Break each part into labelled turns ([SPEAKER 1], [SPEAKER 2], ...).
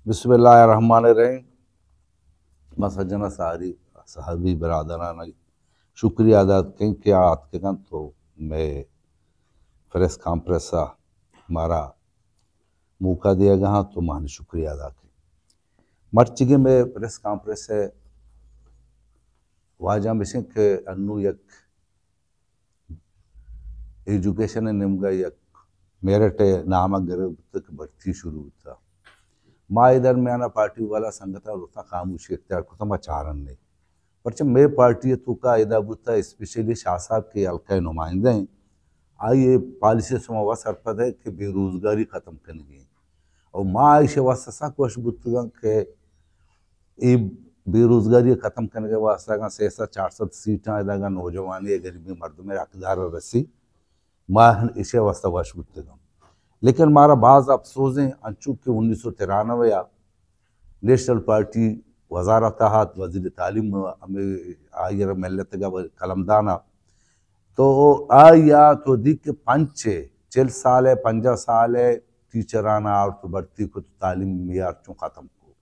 [SPEAKER 1] बिस्मिल्लाहिर्रहमानिर्रहीम। मसजना सारी साहबी बरादराना शुक्रिया अदा कहीं के आत के कन तो मैं प्रेस कॉन्फ्रेंस मारा मौका दिया गया तो मान शुक्रिया अदा के मर्चिगे में प्रेस कॉन्फ्रेंस है वाजा मिशन के अन्नू यक एजुकेशन निम्गा यक मेरट नाम गर तक भर्ती शुरू होता माँ दरमियाना पार्टी वाला संगठन उतना खामोशी इख्तियार को तमा चारण नहीं पर मे पार्टी तो का इदा बुता स्पेशली शाह साहब के हल्का नुमाइंदे हैं आइए पॉलिसी समावा सरपद है कि बेरोजगारी खत्म करनी गई और माँ आयशे वास्ता सा कोश बुतगा के ये बेरोजगारी खत्म करने के वास्ता का 600-400 सीटें इदा नौजवानी गरीबी मर्द में अकदार रसी माँ इसे वास्ता वश बुतगा लेकिन हमारा बाज़ अफसोस हैं अंचू के 1993 या नेशनल पार्टी वजारत वज़ीर तालीम आयर मिलत का कलमदाना तो आया तो दिख के 5-6 साल है 50 साल है टीचराना और तो बढ़ती को तो तालीम यार चूँ ख़त्म को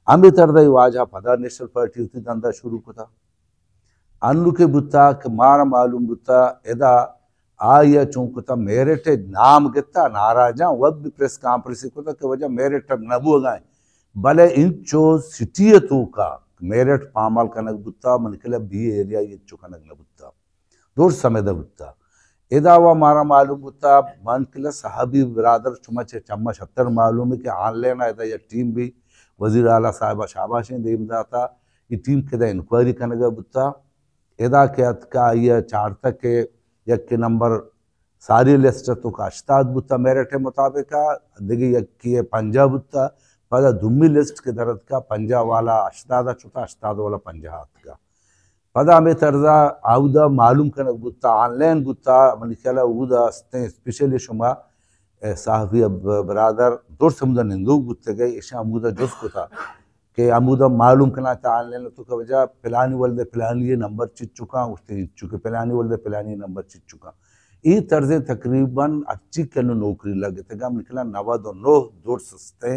[SPEAKER 1] अमी तरदा वाजा पदा नेशनल पार्टी उतनी धंधा शुरू को था अन्नू के बुता के मारा मालूम बुता एदा आया चूंकता मेरिट नाम गिता नाराजा वब भी प्रेस कॉन्फ्रेंस को कि वजह मेरिट नबू गाय भले इंचो सिटी तू का मेरिट पामल कनक बुत्ता मन के बी एरिया ये चुकनक न बुत्ता दूर समय द बुत्ता इदा वा मारा मालूम बुत्ता मन के साहबी बरादर चुमा चम्मा 76 मालूम है कि ऑनलाइन इदा ये टीम भी वजीर आला साहब शाबाशें देमदा था ये टीम के इंक्वायरी कनक बुत्ता इदा के का ये 4 तक के यक नंबर सारी लिस्ट तो का अश्ताद बुत्ता मेरिट मुताबिक दिगी यक पंजाब बुत्ता पदा दुम्मी लिस्ट के दर्द का पंजाब वाला अश्ताद चुता अश्ताद वाला पंजाब का पदा में तर्जा आउदा मालूम कनक बुत्ता ऑनलाइन बुत्ता मन ख्याल उदा अस्ते स्पेशली शुमा साहबी बरादर दूर समुदा निंदू बुत्ते गए इशा अमूदा जोस को था कि अमूदा मालूम करना था ऑनलाइन तो का वजह पिलानी वाले पिलानी ये नंबर चित चुका उसने चुके पिलानी वाले पिलानी नंबर चित चुका ये तर्जे तकरीबन अच्छी कनु नौकरी लगे थे गम निकला 9 दूर सस्ते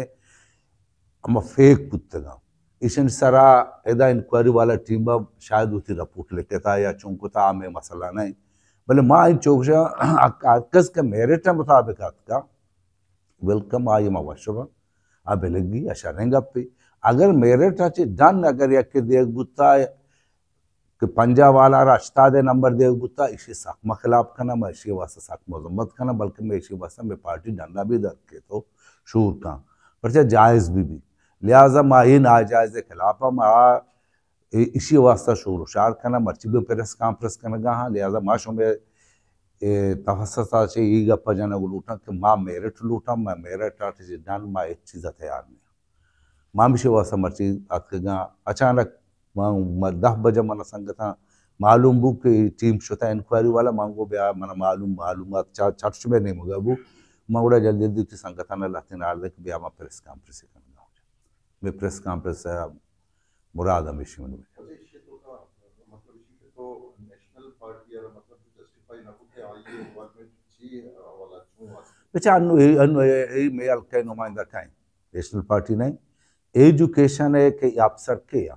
[SPEAKER 1] हम फेक पुत्तगा इशन सरा एदा इंक्वायरी वाला टीम शायद उसी रिपोर्ट लेके था या चुंको था हमें मसला नहीं भले माँ इन चौकशा अक्कस के मेरिट मुताबिक का वेलकम आई मवशबा अब लगी अशरेंगा पे अगर मेरिट अच्छे डन अगर यक देख बुत्ता कि पंजाब वाला अश्ताद नंबर देख बुत्ता इसी साकमा खिलाफ खाना मैं इसी वास्ते साक मजम्मत खाना बल्कि मैं इसी वास्ते मैं पार्टी डंडा भी दर के तो शूर का पर जायज़ भी लिहाजा माँ ही नाजायज़ के खिलाफ माँ इसी वास्ता शोर शार खाना मर्ची भी प्रेस कॉन्फ्रेंस करना गा लिहाजा माँ शो में तफस्सा से ये गप्पा जाना को लूटा कि माँ मेरिट लूटा मैं मेरिट आर्टिस्ट डन माँ एक चीज़ तैयार नहीं माँ भी वास्ता मर्ची अतगा अचानक माँ 10 बजे मन संगत मालूम बु कि टीम शुता इंक्वायरी वाला मांगो ब्या मन मालूमात चर्च में नहीं मुगा बु माँ उड़ा जल्दी जल्दी संगत लाते नाल के ब्या प्रेस कॉन्फ्रेंस करना मैं प्रेस कॉन्फ्रेंस मुराद हमेशा में बेचा अन्नु मैं अलका नुमाइंदा काई नेशनल पार्टी नहीं एजुकेशन है कि अफसर के या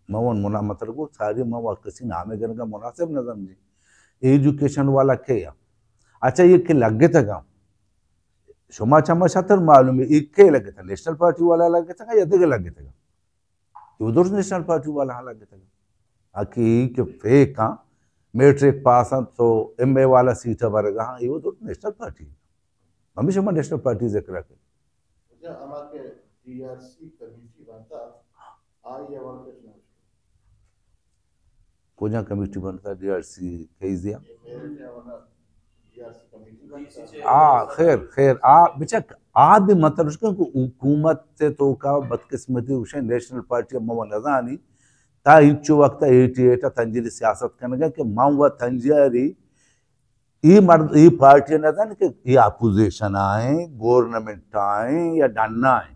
[SPEAKER 1] मवन मुना मतलब को सारी मवा किसी नामे करने का मुनासिब न समझे एजुकेशन वाला के या अच्छा ये के लगे था शुमा चमा 76 मालूम है एक के लगे था नेशनल पार्टी वाला लगे था या देखे लगे था उधर नेशनल पार्टी वाला लगे था आखी के फेक हाँ मैट्रिक पास तो MA वाला सीट भरेगा हाँ ये तो नेशनल पार्टी हमेशा मैं नेशनल पार्टी जिक्र के कोजा कमेटी बनता DRC केस दिया खैर बेचा आप भी मतलब उसका हुकूमत से तो का बदकिस्मती उसे नेशनल पार्टी अम्मा नजानी ता इंचु वक्त 88 तंजीरी सियासत करने कि माँ व तंजारी ये मर्द ये पार्टी नजानी कि ये अपोजिशन आए गवर्नमेंट आए या डन्ना आए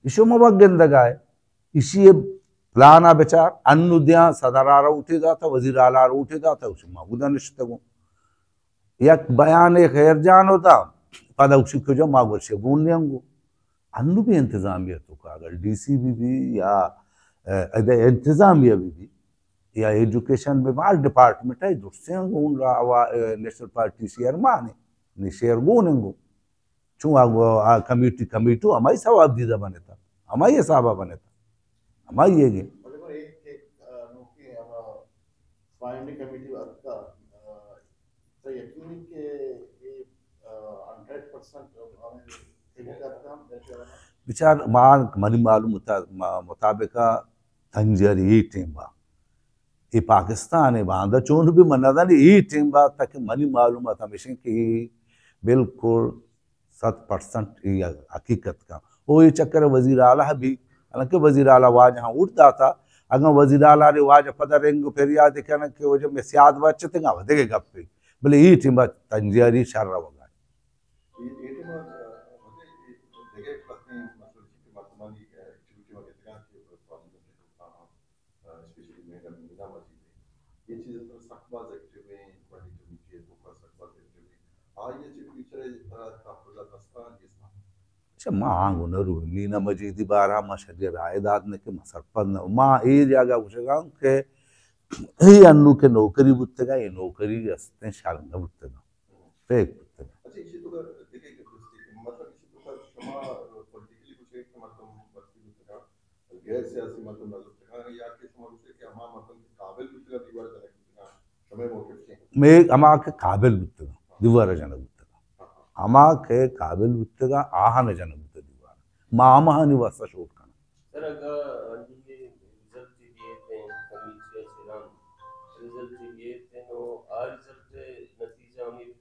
[SPEAKER 1] इशो मवक गंदगा है इसी प्लान बेचार अन्नुद्या सदरारा उठे जाता वजीर आला उठे जाता उसे मागुदा निश्चित एक बयान एक खैर जान होता पदा उसी को जो मागो से बोलने अन्नु भी इंतजामिया तो का अगर डीसीबी भी या इंतजामिया भी या एजुकेशन में बार डिपार्टमेंट है दुसरे उन नेशनल पार्टी शेयर माने ने शेयर गोनेंगो चुआ कमिटी कमिटी हमारी सवाब दीदा बने था हमारी हिसाबा बने था हमारी ये
[SPEAKER 2] फाइंडिंग कमिटी का तो यकीन के 100%
[SPEAKER 1] विचार मान मनी मालूम मुताबिक तंजरी टीम बा ये पाकिस्तान है बांधा चोन भी मना ये टीम बा ताकि मनी मालूम था हमेशा कि बिल्कुल 100% ये हकीकत का वो ये चक्कर वजीर आला भी हालांकि वजीर आला वाज यहाँ उठता था अगर वजीर आला रे वाज पता रेंग फिर याद कहना कि वो जब मैं सियाद बचते हैं वधे गप पे बोले ये टीम बा तंजरी शर्रा वगा
[SPEAKER 2] ये चीजें तो सकबाज एक्टिव में क्वालिटी के ऊपर सकबाज एक्टिव में आइए जो फ्यूचर ताफुला दस्तान ये
[SPEAKER 1] अच्छा माँ आंगुनरू नीना मजीदी बारा माँ शरीर आयदाद ने के मसरपन माँ ये जगह उठेगा के ये अन्नू के नौकरी बुत्तेगा ये नौकरी अस्ते शालंगा बुत्तेगा फेक बुत्तेगा
[SPEAKER 2] अच्छा इसी तो देखिए कि मतलब इसी तो क्षमा पॉलिटिकली कुछ एक मतलब बत्ती बुत्तेगा गैर सियासी मतलब बुत्तेगा या के समझ से कि हम मतलब काबिल बुत्तेगा दीवार जनक बुत्तेगा समय मौके से
[SPEAKER 1] मैं अमा के काबिल बुत्तेगा दीवार जनक बुत्तेगा अमा के काबिल बुत्तेगा आहान जनक बुत्तेगा दीवार माँ महानी वास्ता शोट करना
[SPEAKER 3] सर अगर ये रिजल्ट दिए थे कमीचे सिराम रिजल्ट दिए थे तो आ रिजल्ट नतीजा में के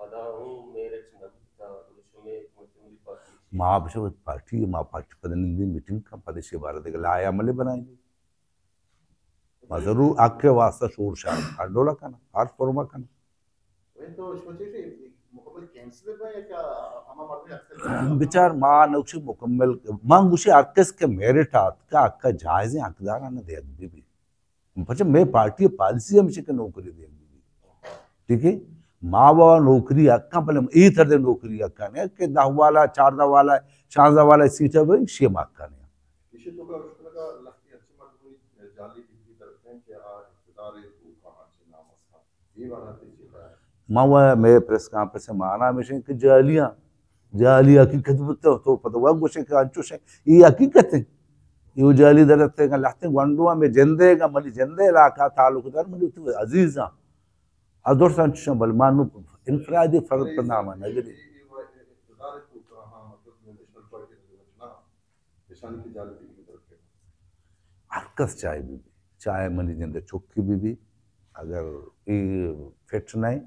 [SPEAKER 3] पता हूँ मेरे चनबता उसमें मुझे पार्टी
[SPEAKER 1] माँ बशवत पार्टी माँ पार्टी प्रतिनिधि मीटिंग का प्रदेश भारत के लाया अमले बनाएंगे माँ जरूर आके वास्ता शोर शाह हर डोला करना हर फॉर्मा करना
[SPEAKER 2] वही तो सोचे थे मुकम्मल कैंसिल है या क्या हम मर्जी अक्सर
[SPEAKER 1] विचार माँ नौशी मुकम्मल माँ गुशी आर्कस के मेरिट का अक्का जायज़े हकदार आना दे भी पचा मैं पार्टी पॉलिसी हमेशा के नौकरी दे ठीक है माँ बाबा नौकरी अक्का पहले ई तरह नौकरी अक्का ने कि 10 वाला 4 वाला 4 वाला सीट है भाई शेम अक्का ने
[SPEAKER 2] इसी तो का उसका लगती अच्छी मत हुई जाली की तरफ है कि आ इख्तियार है तो कहां से नाम उसका ये वाला चीज है
[SPEAKER 1] माँ मैं प्रेस कॉन्फ्रेंस से माना हमेशा कि जाली हकीकत तो पता हुआ गुस्से का अंचुश है ये हकीकत है ये जाली दरते का लाते वंडुआ में जंदे का मली जंदे इलाका ताल्लुकदार मली तो अजीजा अदर संच बल मानु इनफरादी फर्द पर नाम नगरी
[SPEAKER 2] इख्तियार को कहां मतलब नेशनल पार्टी ने चुना निशान की जाली की तरफ है
[SPEAKER 1] हरकस चाय मली जंदे चौकी भी अगर ये फिट नहीं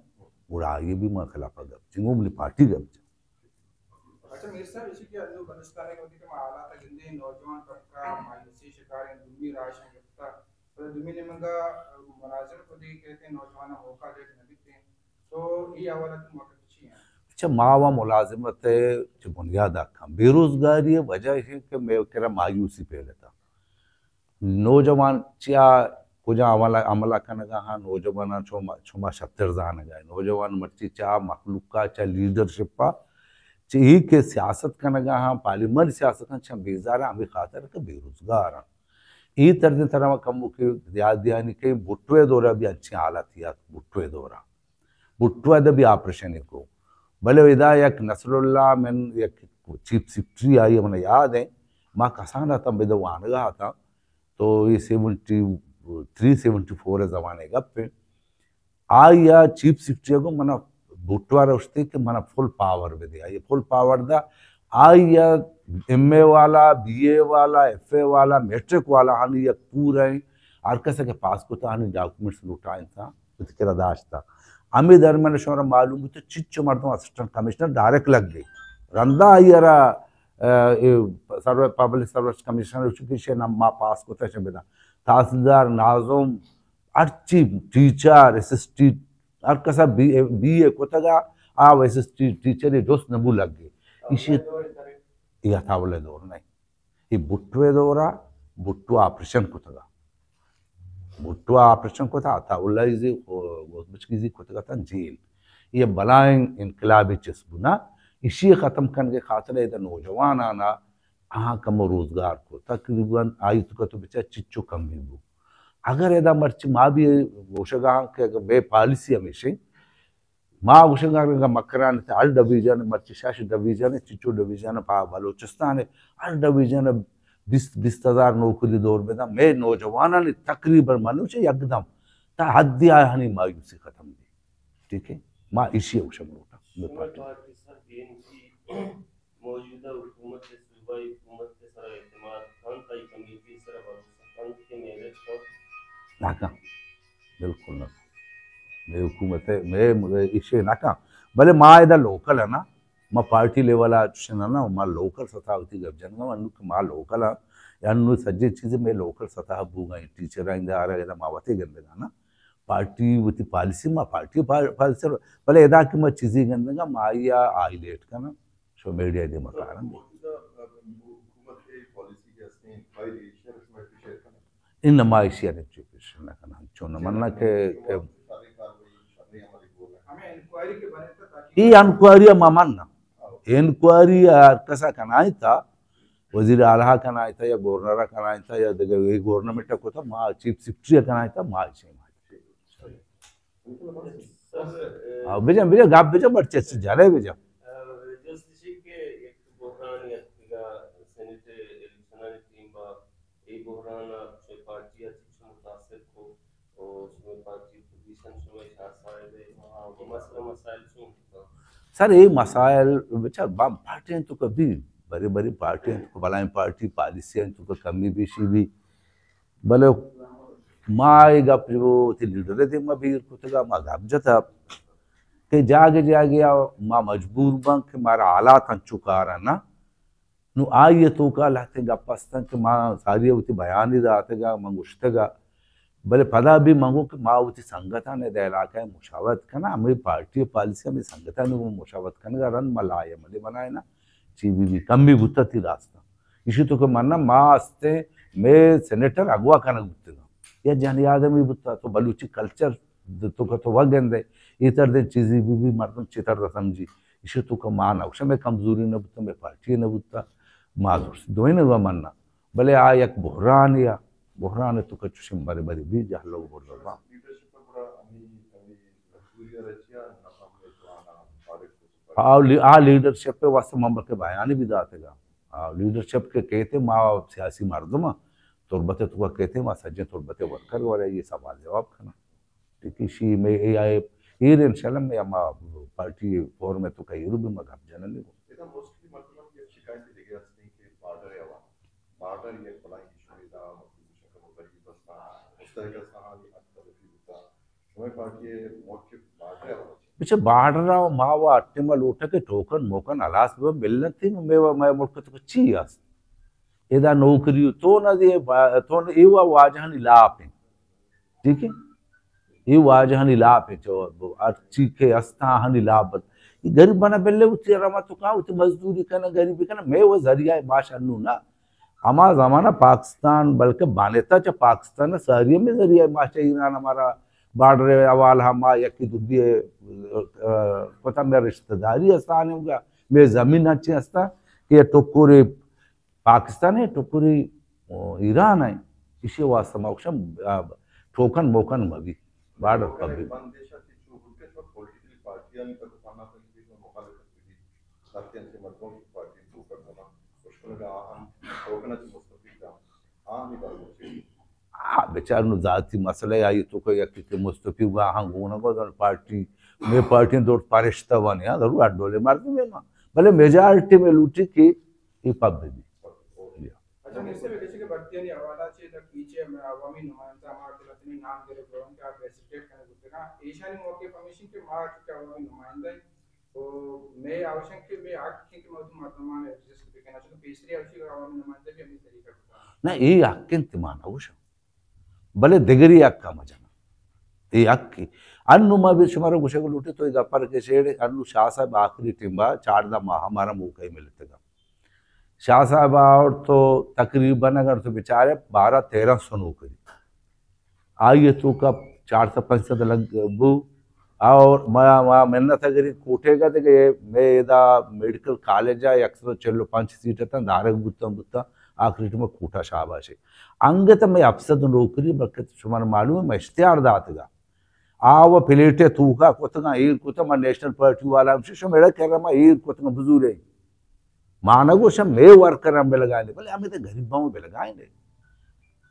[SPEAKER 1] उड़ा ये भी मैं खिलाफ गप जिंगो मली पार्टी गप
[SPEAKER 4] अच्छा मेरे साहब इसी के अंदर बलुस्तान के वक्त में आला था जिंदे नौजवान तबका मायूसी शिकार है दुमी राश है गिरफ्ता तो दुमी ने मंगा मुनाजिर को दी कहते हैं नौजवान होका देख नबी थे तो ये हवाला की मौके अच्छी है
[SPEAKER 1] अच्छा मावा मुलाजिमत जो बुनियाद आखा बेरोजगारी वजह है कि मैं कह मायूसी पे लेता नौजवान चा कुजा अमला कनगा हाँ नौजवान छुमा 70 जान गए नौजवान मर्ची चा मखलूका चा लीडरशिप ही के सियासत कनगा हाँ पार्लियामेंट सियासत अच्छा बेजार हमें खातर के बेरोजगार ई तरह कम के याद दिया नहीं कि बुट्टे दौरा भी अच्छी हालत थी बुट्टे दौरा बुट्टे भी ऑपरेशन को भले विदा एक नसरुल्ला मैन एक चीफ सेक्रेटरी आई मैंने याद है माँ कसान था बेदा वानगा था तो ये 73-74 जमाने का पे आ या चीफ सेक्रेटरी को मना बुटवार उसते कि मना फुल पावर में दिया ये फुल पावर दा आ या MA वाला BA वाला FA वाला मैट्रिक वाला हानि या पूरा हर कैसे के पास को था हानि डॉक्यूमेंट्स लुटाए था उसके दाश्त था हमें दरमियान शोर मालूम तो चिच्चो मर्दों असिस्टेंट कमिश्नर डायरेक्ट लग गई रंदा आयरा सर्व पब्लिक सर्विस कमिश्नर उसकी नाम माँ पास को था बेदा तहसीलदार नाजुम अर्ची टीचर असिस्टेंट हर कैसा BA को तगा आ वैसे टीचर ये दोस्त नबू लग गई इसी यह था बोले दौर नहीं ये बुट्टे दौरा बुट्टू ऑपरेशन को तगा बुट्टू ऑपरेशन को था उल्लाइजी को तगा था जेल ये बलाएं इनकलाबी चस्बुना इसी ख़त्म करने के खातिर इधर नौजवान आना हाँ कम रोजगार को तकरीबन आई तो बेचा चिच्चो कम भी वो अगर इधर मर्च माँ भी वोशगा के बे पॉलिसी हमेशा माँ वोशगा का मकरान थे अल डिवीजन मर्च शाश डिवीजन चिच्चो डिवीजन पा बलोचिस्तान अल डिवीजन 20,000 नौकरी दौर में था मैं नौजवान ने तकरीबन मनुष्य एकदम ता हद हनी मायूसी खत्म दी ठीक है माँ इसी वोशग नोटा मैं पार्टी
[SPEAKER 3] मौजूदा हुकूमत के सूबाई हुकूमत के सर एतमाद खान ताई कमेटी सर भरोसा खान के मैनेज को
[SPEAKER 1] नाका बिल्कुल ना मैं हुकूमत है मैं इसे नाका भले माँ इधर लोकल है ना माँ पार्टी लेवल आचुशन ना माँ लोकल सतह होती गब जनगा अन्नु माँ लोकल है अन्नु सज्जे चीज़ें मैं लोकल सतह बूँगा टीचर आइंदा आ रहा है माँ वते गंदेगा ना पार्टी वती पॉलिसी माँ पार्टी पॉलिसी भले इधर की माँ चीज़ें गंदेगा माँ या आईलेट का ना शो मीडिया दे मकान
[SPEAKER 2] हुकूमत के पॉलिसी के असली इंक्वायरी शेयर में शेयर करना
[SPEAKER 1] इन नमाइशिया ने चुपिश ना करना चुन मन्ना के
[SPEAKER 2] सारी कार्रवाई हमारी बोल रहे
[SPEAKER 4] हमें इंक्वायरी के बने तो ताकि
[SPEAKER 1] ये इंक्वायरी मामन्ना इंक्वायरी कसा करना था वजीर आला करना था या गवर्नर करना था या ये गवर्नमेंट को था माँ चीफ सेक्रेटरी करना था माँ इसे हाँ बेजा बेजा गाप बेजा बच्चे से जा रहे बेजा
[SPEAKER 3] जस्टिस के एक बहरान या सेनेट इलेक्शन टीम बा एक बहरान से पार्टी अच्छी मुतासिर को और उसमें पार्टी पोजीशन में शायद ये मसला मसाइल सुन
[SPEAKER 1] सर ये मसाइल बेचा पार्टियां तो कभी बड़ी बड़ी पार्टियां तो भलाई पार्टी पॉलिसियां तो कमी बेशी भी भले माँ गप जो थी लीडर थे माँ भी कुछ माँ गप जता के जागे जागे माँ मजबूर बंग के मारा हालात चुका रहा ना नु आई तो का लाते गपस्ता के माँ सारी होती बयान ही रहते गा मंगुश्तेगा भले पदा भी मांगो कि माँ होती संगठन ने दहला के मुशावरत करना हमें पार्टी पॉलिसी हमें संगठन में मुशावरत करने का रन मलाया मले बनाए ना चीज़ भी कम भी बुता थी रास्ता इसी तो के मानना माँ हस्ते मैं सेनेटर अगवा करना बुतेगा या जान याद है मैं बुता तो बलूची कल्चर तो का तो वह गंदे इतर दे चीज़ें भी मर्दम चितर रसम जी इसे तो का मान अवश्य में कमजोरी न बुता मैं पार्टी न बुता माधुर दो ही न मानना भले आ एक बहरान है तो कच्चु बड़े बड़े भी जहाँ लोग बोल रहा
[SPEAKER 2] लीडरशिप पर बड़ा अमी लग्जरिया रचिया ना सामने तो आना पारिक
[SPEAKER 1] आ लीडरशिप पे वास्तव में के बयान भी दातेगा लीडरशिप के कहते माँ सियासी मर्दमा तुरबते तो कहते माँ सज्जन तुरबते वर्कर वाले ये सवाल जवाब करना ठीक इसी में ये आए ये इंशाल्लाह में माँ पार्टी फोर में तो कई रूप में मगर जननी को
[SPEAKER 2] इतना मोस्टली मतलब ये शिकायत लगी असली के बॉर्डर है वहाँ बॉर्डर ये बड़ा इशू है दा मतलब शक्ल पर ये बस उस तरह का सहानी अक्सर भी होता हमें पार्टी मौके बॉर्डर है
[SPEAKER 1] पीछे बाढ़ माँ वो अट्टे में लूटा के टोकन मोकन अलास में मिलने थी मैं मुल्क तो ची आस इधर नौकरी तो ना दे तो ये वो वाजहन लाप है ठीक है ये वाजहन लाप है जो अच्छी के अस्ताहन लाप ये गरीब बना पहले उसी रमा तो कहाँ उसी मजदूरी करना गरीबी करना मैं वो जरिया है माशा नू ना हमारा जमाना पाकिस्तान बल्कि बानेता चा पाकिस्तान शहरी में जरिया है माशा ईरान हमारा बार्डर अवाल हम यकी दुबी पता मेरा रिश्तेदारी स्थान होगा मेरे जमीन अच्छी हस्ता कि टुकुरी पाकिस्तान है टुकुरी ईरान है इसी वास्ते मौसम ठोकन मोकन मवी बार्डर कभी
[SPEAKER 2] देशाची हुकेशवर पॉलिटिकल पार्टी आणि कथाना पंचवीस मुखालफत केली सत्यांचे मतभेद पार्टी तो करताना पुष्कळदा हम कोकणाची मुस्तफीद आणि बाळगोची
[SPEAKER 1] बेचार नु जाती मसले आई तो कोई यकी मुस्तफी गा हाँ गुना को पार्टी मैं पार्टी दो पारिश्ता बने यार जरूर अड्डोले मारती मैं माँ भले मेजॉरिटी में लूटी की ये पब भी
[SPEAKER 4] अच्छा निश्चय विदेशी के भर्ती आणि हवाला चे द पीछे में अवामी नुमाइंदा मार के लतनी नाम दे रहे हैं क्या प्रेसिडेंट करने को ना एशियानी मौके कमीशन के मार के अवामी नुमाइंदा तो मैं आवश्यक के मैं आग के मौजूद मतमान एग्जिस्ट भी कहना चाहूँ तीसरी आवश्यक अवामी नुमाइंदा भी हमें तरीका
[SPEAKER 1] ना ये हक्किंत मानवश भले दिगरी अक्का मजना ये अक्की अन्नु मा भी शुमार गुशे को लूटे तो गपर के शेड अन्नु शाह साहब आखिरी टिम्बा 4 माह हमारा मौका ही मिलते था शाह साहब और तो तकरीबन अगर तो बेचारे 12-13 सौ नौकरी आइए तो कब 4 से 5 लग वो और मैं मेहनत अगर कोटेगा तो मैं इदा मेडिकल कॉलेज अक्सर चलो 5 सीट दारग बुत्ता आखिरी में कोटा शाबाश अंगत मैं अफसद नौकरी बल्कि शुमार मालूम मैं इश्तिहार दातगा आव प्लेटे तूका कोतगा ईर कोतमा नेशनल पार्टी वाला मेरा कह रहा ईर कोतगा बुजूरे मानगो शम मैं वर्कर बेलगाने बोले हमें तो गरीबाओं बेलगाएंगे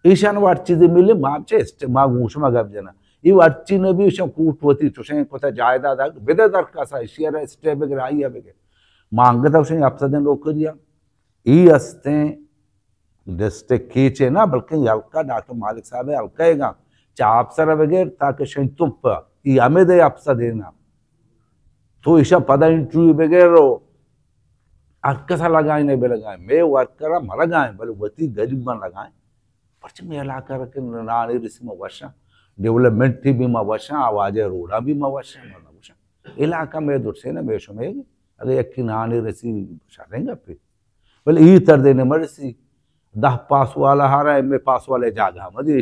[SPEAKER 1] ईशान वाट चीजें मिले मापचे मागूशमा गब जना ಈ ಅಚ್ಚಿನ ಬಿ ಕೂಟ್ವತಿ ತುಷೆ ಕೊತ ಜಾಯದಾದಾಗ ಬೆದದರ್ ಕಸ ಶಿಯರ ಸ್ಟೇಬೆಗೆ ರಾಯಿಯಬೆಗೆ ಮಾಂಗದ ತುಷೆ ಅಪ್ಸದನ್ ಲೋಕರಿಯ ಈ ಅಸ್ತೆ दस्ते खींचे ना बल्कि हल्का डॉक्टर मालिक साहब है हल्काएगा चाप सर बगैर ताकि शंतुप ये हमें दे आपसा देना तो ईशा पदा इंटरव्यू बगैर अरकसा लगाए नहीं बेलगाए मैं वर्कर मर लगाए बोले वती गरीब बन लगाए पर में इलाका रखे नानी रिसी में वर्षा डेवलपमेंट भी में वर्षा आवाज़ रोड़ा भी में वर्षा इलाका में दूर से ना बेशो में अरे एक नानी रिसी शालेंगे फिर बोले ये तर देने मरसी 10 पास वाला हारा है मैं पास वाले जागा मजे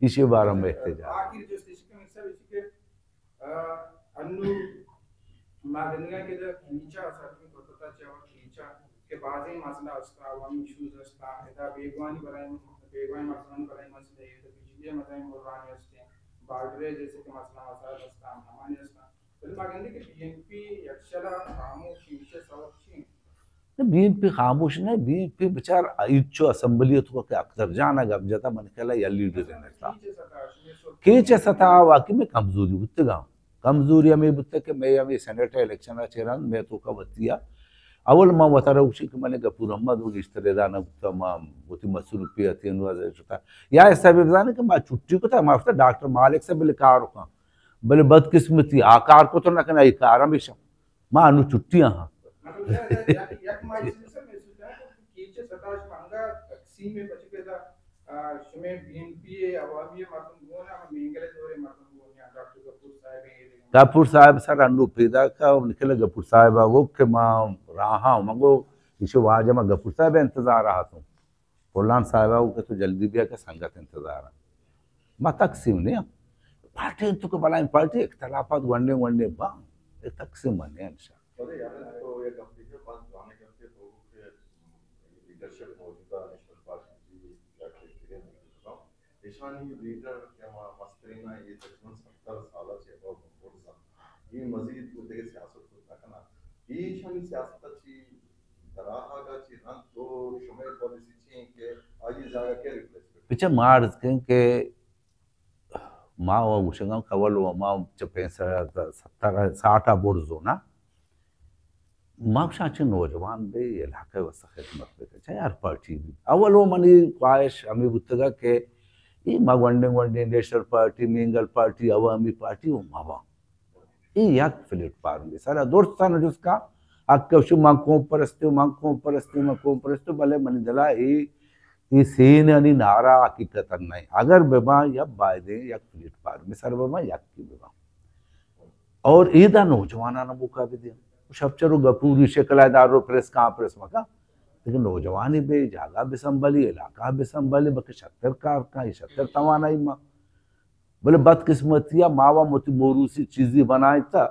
[SPEAKER 1] इसी बारे में जा
[SPEAKER 4] आखिर जो स्टेशन में सब इसके अन्नू मागनिया के जो नीचा सर्विस होता चाहे नीचा के बाद ही मसला उसका वन इश्यूज उसका इधर बेगवानी मसला मसले ये तो बिजली मसला मुरानी उसके बार्डरे जैसे के मसला उसका हमारे उसका तो मागनिया के बीएनपी यक्षला खामोश नीचे सवची
[SPEAKER 1] बीएनपी खामोश नहीं बीएनपी बेचार इच्छो असेंबली तो के अक्सर जाना गब जाता मन केला या लीडर रहता केचे सता वाकई में कमजोरी बुत्तगा कमजोरी में बुत्ते के मैं अभी सेनेटर इलेक्शन चेहरा मैं तो का बतिया अवल मा वतारा उसी के मने गपूर अहमद वो इस तरह दाना तमाम होती मसूल पे आती अनुवाद होता या ऐसा भी जाने कि मा छुट्टी को था माफ्ता डॉक्टर मालिक से बिल कार का बोले बदकिस्मती आकार को तो ना करना कार हमेशा मां अनु छुट्टियां हां
[SPEAKER 4] एक माइसिस में सुना कीचे सताश मांगा तकसीम में बचकेदा शमे बीएनपी अवामी मातम गोना मेंगले दोरे मातम गोना डॉक्टर
[SPEAKER 1] गफूर साहब सर अनु पैदा का निकले गफूर साहब वो के मां रहा मंगो इसे वाज में गफूर साहब इंतजार रहा तो फुलान साहब के तो जल्दी भी का संगत इंतजार मा तकसीम ने पार्टी तो को बलाइन पार्टी इख्तिलाफात वनडे बा तकसीम ने इंशाल्लाह
[SPEAKER 2] अरे यार तो ये कंपनी के पास जाने करते तो लीडरशिप मौजूदा नेशनल पार्टी की क्या कहते हैं ईशानी लीडर क्या मस्तरीना ये तकरीबन 70 साल से और बोलता ये मजीद देश सियासत को तकना ये ईशानी सियासत की तरह का चीज़ तो शुमार पॉलिसी चीज़ के आज ये जगह के रिप्लेस
[SPEAKER 1] पीछे मार्च के माँ वो उशंगा कवल वो माँ चपें 70-60 बोर्ड जो ना मार्क्साचे नौजवान बे इलाके वसा खिदमत पे चाहे हर पार्टी भी अव्वल वो मनी ख्वाहिश हमें बुतगा के ये वंडे नेशनल पार्टी मिंगल पार्टी अवामी पार्टी वो मावा ये याक फ्लिट पार में सारा दोस्त था ना जिसका अक्कशु मांकों परस्ते भले मनी दला ये सीन यानी नारा हकीकत नहीं अगर बेबा या बायदे या फ्लिट पार में सर बेबा याक की बेबा और इधर नौजवाना ना मौका भी दिया शब्चरो गपूरी शकलादारो प्रेस कॉन्फ्रेंस में का लेकिन नौजवानी बे जागा भी संभाली इलाका भी संभाली बल्कि 70 का 70 तवानाई माँ बोले बदकिस्मतिया मावा मोती मोरूसी चीजें बनाई था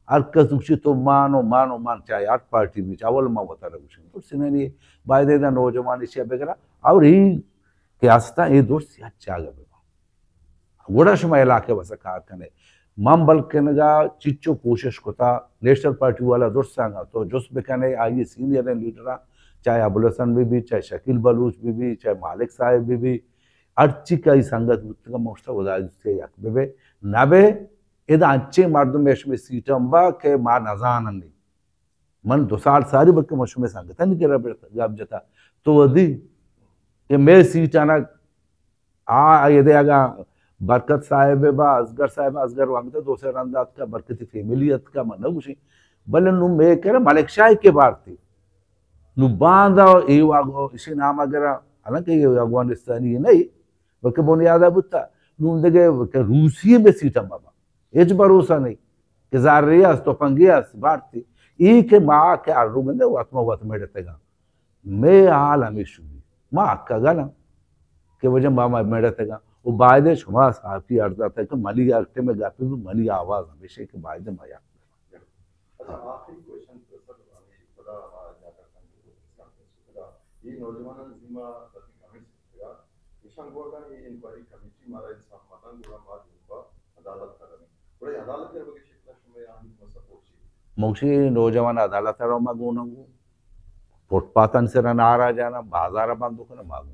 [SPEAKER 1] अरकस उसी तो मान चाहे 8 पार्टी में चावल माँ बता रहे उसी तो सिने बायदे दा नौजवान इसे बेगरा और ही क्या आस्था ये दोस्त अच्छा गए गोड़ा शुमा इलाके वैसा कार करने मम बल्कनगा चिच्चो कोशिश कोता नेशनल पार्टी वाला दोस्त सांगा तो जोस बेकने आइए सीनियर लीडर चाहे अबुल हसन भी चाहे शकील बलूच भी चाहे मालिक साहब भी अर्ची का संगत का मोस्टा उदाहरण से याक बेबे नबे इदा अच्छे मर्दों में सीटंबा के मार नजान नहीं मन 2 साल सारी बल्कि मशू में संगत नहीं के गब जता तो वदी ये मेरे सीट आना ये देगा बरकत साहेब बा असगर वहां तो दूसरे रंदात का बरकती फैमिलियत का मन उसी बल्ले नु मैं कह मलिक शाह के बार थी नु बांधा ये वागो इसी नाम अगर हालांकि ये अफगानिस्तानी नहीं बल्कि बुनियादा बुत्ता नु देगे रूसी में सीटम बाबा एज भरोसा नहीं कि जारियास तो पंगियास भारती ई के मां के आरुगंदे वत मेडतेगा मैं हाल हमेशा मां का गाना के वजह मामा मेडतेगा वो बायदे शुमा साफी अर्जा था कि मली अक्टे में गापी में मली आवाज हमेशा के बायदे माया
[SPEAKER 2] अच्छा आखिरी क्वेश्चन सर आम्ही थोडा जाता सांगतो ही नौजवानांना प्रति कमेंट्स का ईशान गोगा ये इंक्वायरी कमिटी मारा इंसान मतन गोगा मार दुबा अदालत करने बड़े अदालत के बगे शिकला समय आनी सपोर्ट
[SPEAKER 1] मुक्षी नौजवान अदालत रो मागून फुटपाथन से नारा जाना बाजार बंद होकर मागून